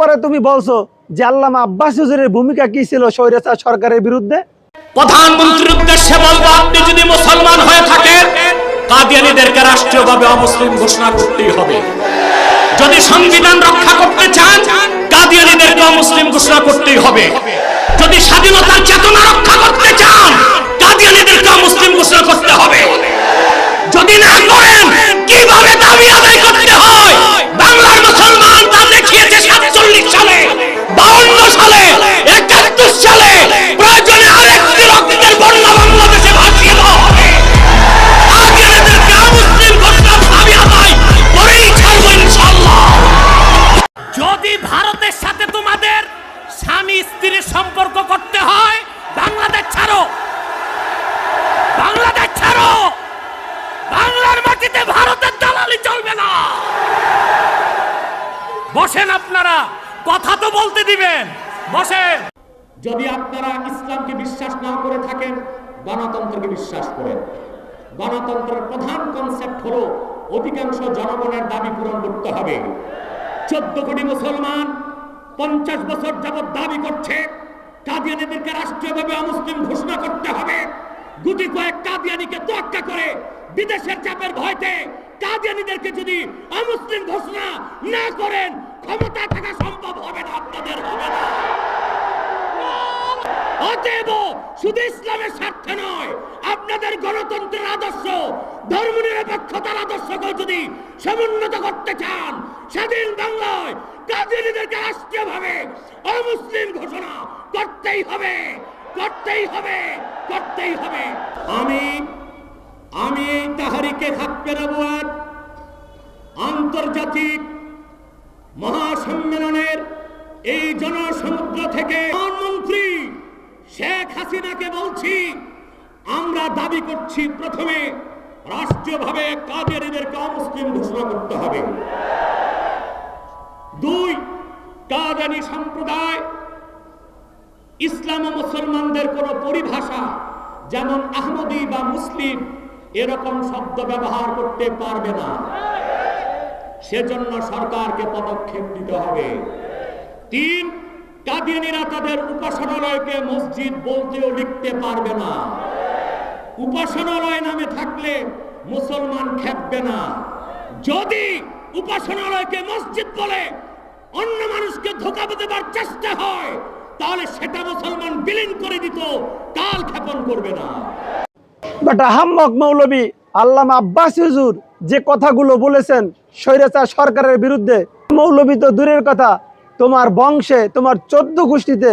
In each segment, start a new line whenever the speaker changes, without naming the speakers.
পরে তুমি বলছো যে আল্লামা আব্বাস হুজুরের ভূমিকা কি ছিল স্বৈরাচার সরকারের বিরুদ্ধে?
প্রধানমন্ত্রীর উদ্দেশ্যে বলবো, আপনি যদি মুসলমান হয়ে থাকেন কাদিয়ানীদেরকে রাষ্ট্রীয়ভাবে অমুসলিম ঘোষণা করতেই হবে। যদি সংবিধান রক্ষা করতে চান কাদিয়ানীদেরকে অমুসলিম ঘোষণা করতেই হবে। যদি স্বাধীনতার চেতনা রক্ষা করতে চান কাদিয়ানীদেরকে অমুসলিম ঘোষণা করতে হবে। যদি না করেন কিভাবে দাবি আদায় করতে হয় বাংলার মুসলমান তা দেখিয়েছে 47 সালে, 52 সালে, 71 সালে। প্রয়োজনে আরেকটি রক্তের বন্যা বাংলাদেশে ভাসিয়ে দেওয়া হবে। কাদিয়ানীদেরকে অমুসলিম ঘোষণার দাবি আদায় করেই ছাড়বো ইনশাআল্লাহ। যদি ভারতের সাথে তোমাদের স্বামী স্ত্রীর সম্পর্ক করতে হয় বাংলাদেশ ছাড়ো, বাংলাদেশ ছাড়ো। বাংলার মাটিতে ভারতের দালালি চলবে না। বসেন, আপনারা কথা তো বলতে দিবেন, বসেন। যদি আপনারা ইসলামকে বিশ্বাস না করে থাকেন গণতন্ত্রকে বিশ্বাস করেন। গণতন্ত্রের প্রধান কনসেপ্ট হলো অধিকাংশ জনগণের দাবি পূরণ করতে হবে। 14 কোটি মুসলমান 50 বছর যাবত দাবি করছে কাদিয়ানীদেরকে রাষ্ট্রীয়ভাবে অমুসলিম ঘোষণা করতে হবে। গুটি কয়েক কাদিয়ানীকে তোয়াক্কা করে বিদেশের চাপের ভয়তে কাদিয়ানীদেরকে যদি অমুসলিম ঘোষণা না করেন ক্ষমতা থাকা সম্ভব হবে না, আপনাদের হবে না। অতএব শুধু ইসলামের স্বার্থে নয়, আপনাদের গণতন্ত্রের আদর্শ, ধর্মনিরপেক্ষতার আদর্শকে যদি সমুন্নত করতে চান স্বাধীন বাংলায় কাদিয়ানীদেরকে রাষ্ট্রীয়ভাবে অমুসলিম ঘোষণা করতেই হবে, করতেই হবে, করতেই হবে। আমি এই তাহরিকে খাক্কে নবুয়াত আন্তর্জাতিক মহাসম্মেলনের এই জনসমুদ্র থেকে প্রধানমন্ত্রী শেখ হাসিনাকে বলছি, আমরা দাবি করছি প্রথমে রাষ্ট্রীয়ভাবে কাদিয়ানীদেরকে অমুসলিম ঘোষণা করতে হবে। 2, কাদিয়ানী সম্প্রদায় ইসলাম ও মুসলমানদের কোন পরিভাষা যেমন আহমদী বা মুসলিম এরকম শব্দ ব্যবহার করতে পারবে না। সেজন্য সরকারকে পদক্ষেপ নিতে হবে। 3, কাদিয়ানীরা তাদের উপাসনালয়কে মসজিদ বলতেও লিখতে পারবে না। উপাসনালয় নামে থাকলে মুসলমান খেপবে না। যদি উপাসনালয়কে মসজিদ বলে অন্য মানুষকে ধোঁকা দেবার চেষ্টা হয় তাহলে সেটা মুসলমান বিলীন করে দিত, কাল ক্ষেপণ করবে না।
বাট আহম্মক মৌলবী আল্লামা আব্বাস হুজুর যে কথাগুলো বলেছেন স্বৈরাচার সরকারের বিরুদ্ধে, মৌলবী তো দূরের কথা, তোমার বংশে, তোমার 14 গোষ্ঠীতে,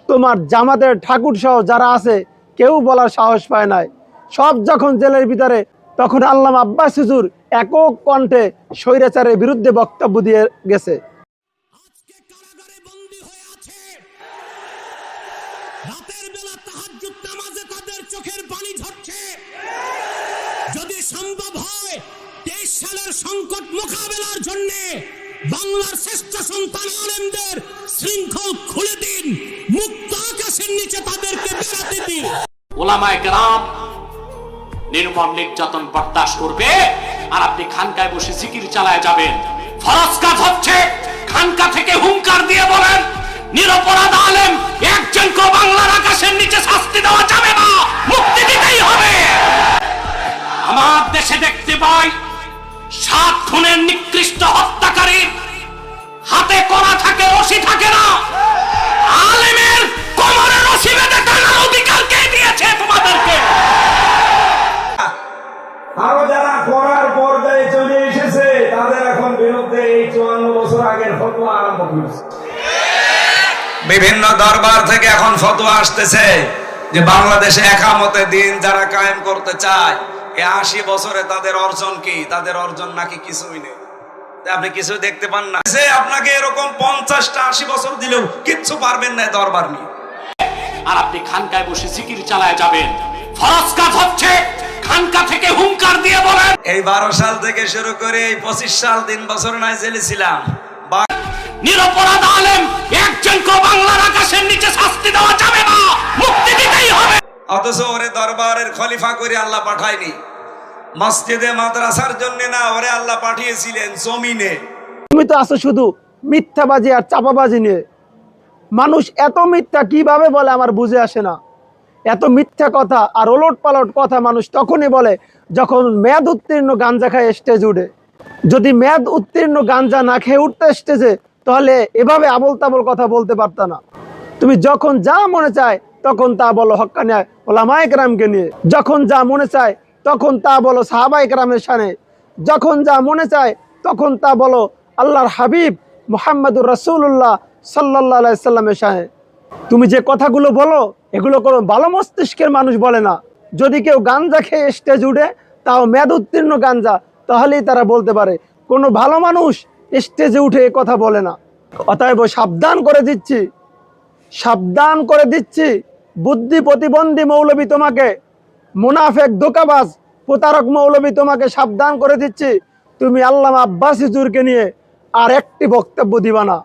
তোমার জামাতের ঠাকুর সহ যারা আছে কেউ বলার সাহস পায় নাই। সব যখন জেলের ভিতরে তখন আল্লামা আব্বাস হুজুর একক কণ্ঠে স্বৈরাচারের বিরুদ্ধে বক্তব্য দিয়ে গেছে।
আজকে কারাগারে বন্দী হয়ে আছে, রাতের বেলা তাহাজ্জুদ নামাজে তাদের চোখের পানি ঝরছে। যদি সম্ভব হয় 23 সালের সংকট মোকাবেলার জন্য বাংলার শ্রেষ্ঠ সন্তান আলেমদের শৃঙ্খল খুলে দিন, মুক্ত আকাশের নিচে তাদেরকে বেড়াতে দিন। ওলামায়ে কেরাম নির্মম নির্যাতন বরদাস্ত করবে আর আপনি খানকায় বসে জিকির চালায় যাবেন। ফরজ কাজ হচ্ছে খানকা থেকে হুঙ্কার দিয়ে বলেন নিরপরাধ আলেম একজনকে বাংলার আকাশের নিচে শাস্তি দেওয়া যাবে না, মুক্তি দিতেই হবে। আমার দেশে দেখতে পাই 7 খুনের নিকৃষ্ট হত্যাকারী হাতে করা থাকে, রশি থাকে না। আলেমের কোমরে রশি বেঁধে টানার অধিকার কে দিয়েছে তোমাদেরকে?
আরো যারা করার পর্যায়ে চলে এসেছে তাদের এখন বিরুদ্ধে এই 54 বছর আগের ফতোয়া আরম্ভ করেছে। বিভিন্ন দরবার থেকে এখন ফতোয়া আসতেছে যে বাংলাদেশে একামতে দিন যারা কায়েম করতে চায় 80 বছরে তাদের অর্জন কি? তাদের অর্জন নাকি কিছুই নেই। আপনি কিছু দেখতে পান না। আপনাকে এরকম 50টা 80 বছর দিলেও কিচ্ছু পারবেন না দরবার নিয়ে।
আর আপনি খানকায় বসে জিকির চালায় যাবেন। ফরজ কাজ হচ্ছে খানকা থেকে হুঙ্কার দিয়ে বলেন।
এই 12 সাল থেকে শুরু করে এই 25 সাল 3 বছর নয় জেলে ছিলাম।
নিরপরাধ আলেম একজনকে বাংলার আকাশের নিচে শাস্তি দেওয়া যাবে না, মুক্তি দিতেই হবে।
অথচ ওরে দরবারের খলিফা করে আল্লাহ পাঠায়নি, মসজিদে মাদ্রাসার জন্য না, ওরে আল্লাহ পাঠিয়েছিলেন জমিনে।
তুমি তো আছো শুধু মিথ্যাবাজি আর চাপাবাজি নিয়ে। মানুষ এত মিথ্যা কিভাবে বলে আমার বুঝে আসে না। এত মিথ্যা কথা আর ওলট পালট কথা মানুষ তখনই বলে যখন মেয়াদ উত্তীর্ণ গাঞ্জা খায় স্টেজ উঠে। যদি মেয়াদ উত্তীর্ণ গাঞ্জা না খেয়ে উঠতে স্টেজে, তাহলে এভাবে আবল তাবল কথা বলতে পারত না। তুমি যখন যা মনে চায় তখন তা বলো হক্কানি ওলামায়ে কেরামকে নিয়ে, যখন যা মনে চায় তখন তা বলো সাহাবায়ে কেরামের শানে, যখন যা মনে চায় তখন তা বলো আল্লাহর হাবিব মুহাম্মদুর রাসূলুল্লাহ সাল্লাল্লাহু আলাইহি সাল্লামের শানে। তুমি যে কথাগুলো বলো এগুলো কোনো ভালো মস্তিষ্কের মানুষ বলে না। যদি কেউ গাঞ্জা খেয়ে স্টেজ উঠে, তাও মেয়াদ উত্তীর্ণ গাঞ্জা, তাহলেই তারা বলতে পারে। কোনো ভালো মানুষ স্টেজে উঠে এ কথা বলে না। অতএব সাবধান করে দিচ্ছি, সাবধান করে দিচ্ছি, বুদ্ধি প্রতিবন্ধী মৌলবী তোমাকে, মুনাফেক ধোঁকাবাজ প্রতারক মৌলবী তোমাকে সাবধান করে দিচ্ছি। তুমি আল্লামা আব্বাস হুজুরকে নিয়ে আর একটি বক্তব্য দিবা না,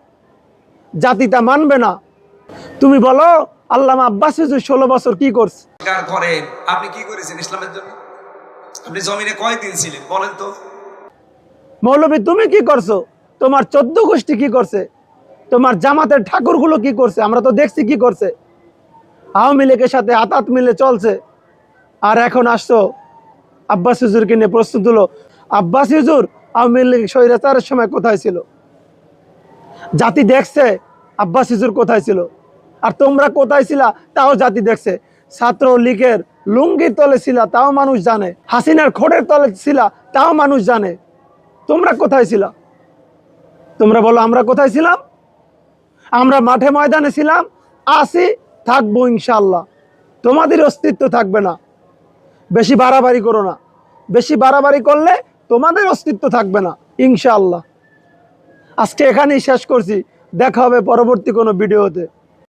জাতি তা মানবে না। তুমি বলো আল্লামা আব্বাস হুজুর 16 বছর কি করছে?
স্বীকার করেন, আপনি কি করেছেন ইসলামের জন্য? আপনি জমিনে কয়দিন ছিলেন বলেন তো?
মৌলবী তুমি কি করছো? তোমার 14 গোষ্ঠী কি করছে? তোমার জামাতের ঠাকুরগুলো কি করছে? আমরা তো দেখছি কি করছে। আওয়ামী লীগের সাথে হাত মিলে চলছে। আর এখন আসছো আব্বাস হুজুরকে নিয়ে প্রস্তুত হলো। আব্বাস হুজুর আওয়ামী লীগ স্বৈরাচারের সময় কোথায় ছিল? জাতি দেখছে আব্বাস হুজুর কোথায় ছিল। আর তোমরা কোথায় ছিলা তাও জাতি দেখছে। ছাত্র লীগের লুঙ্গির তলে ছিলা তাও মানুষ জানে, হাসিনার খোঁড়ের তলে ছিলা তাও মানুষ জানে। তোমরা কোথায় ছিলা? তোমরা বলো আমরা কোথায় ছিলাম? আমরা মাঠে ময়দানে ছিলাম, আসি, থাকবো ইনশাআল্লাহ। তোমাদের অস্তিত্ব থাকবে না। বেশি বাড়াবাড়ি করো না। বেশি বাড়াবাড়ি করলে তোমাদের অস্তিত্ব থাকবে না ইনশাআল্লাহ। আজকে এখানেই শেষ করছি। দেখা হবে পরবর্তী কোনো ভিডিওতে।